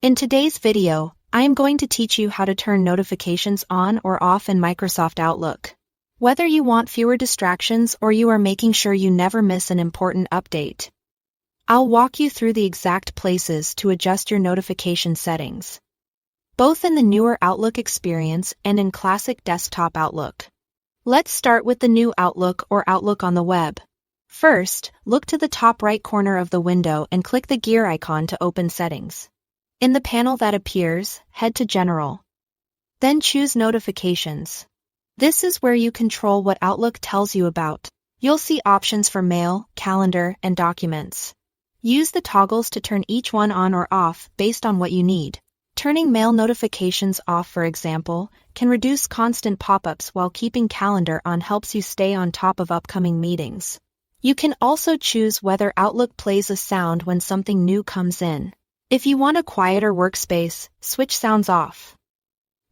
In today's video, I am going to teach you how to turn notifications on or off in Microsoft Outlook. Whether you want fewer distractions or you are making sure you never miss an important update, I'll walk you through the exact places to adjust your notification settings, both in the newer Outlook experience and in classic desktop Outlook. Let's start with the new Outlook or Outlook on the web. First, look to the top right corner of the window and click the gear icon to open settings. In the panel that appears, head to General. Then choose Notifications. This is where you control what Outlook tells you about. You'll see options for Mail, Calendar, and Documents. Use the toggles to turn each one on or off based on what you need. Turning mail notifications off, for example, can reduce constant pop-ups, while keeping Calendar on helps you stay on top of upcoming meetings. You can also choose whether Outlook plays a sound when something new comes in. If you want a quieter workspace, switch sounds off.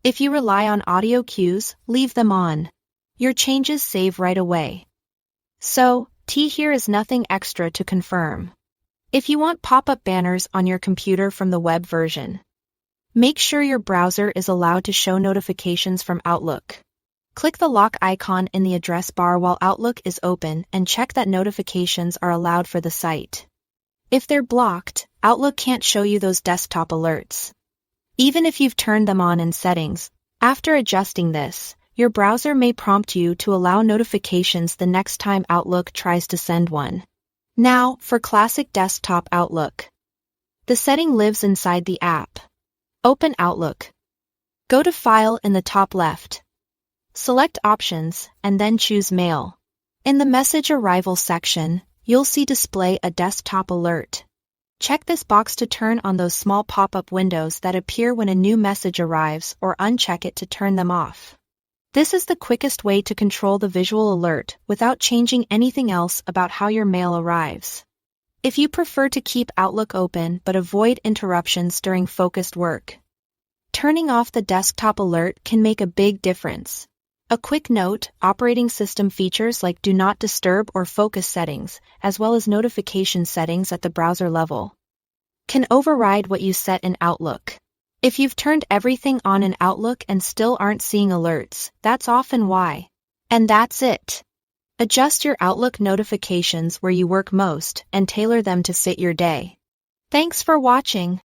If you rely on audio cues, leave them on. Your changes save right away. So, here is nothing extra to confirm. If you want pop-up banners on your computer from the web version, make sure your browser is allowed to show notifications from Outlook. Click the lock icon in the address bar while Outlook is open and check that notifications are allowed for the site. If they're blocked, Outlook can't show you those desktop alerts, even if you've turned them on in settings. After adjusting this, your browser may prompt you to allow notifications the next time Outlook tries to send one. Now, for classic desktop Outlook. The setting lives inside the app. Open Outlook. Go to File in the top left. Select Options, and then choose Mail. In the Message Arrival section, you'll see Display a Desktop Alert. Check this box to turn on those small pop-up windows that appear when a new message arrives, or uncheck it to turn them off. This is the quickest way to control the visual alert without changing anything else about how your mail arrives. If you prefer to keep Outlook open but avoid interruptions during focused work, turning off the desktop alert can make a big difference. A quick note: operating system features like Do Not Disturb or Focus settings, as well as notification settings at the browser level, can override what you set in Outlook. If you've turned everything on in Outlook and still aren't seeing alerts, that's often why. And that's it. Adjust your Outlook notifications where you work most and tailor them to fit your day. Thanks for watching.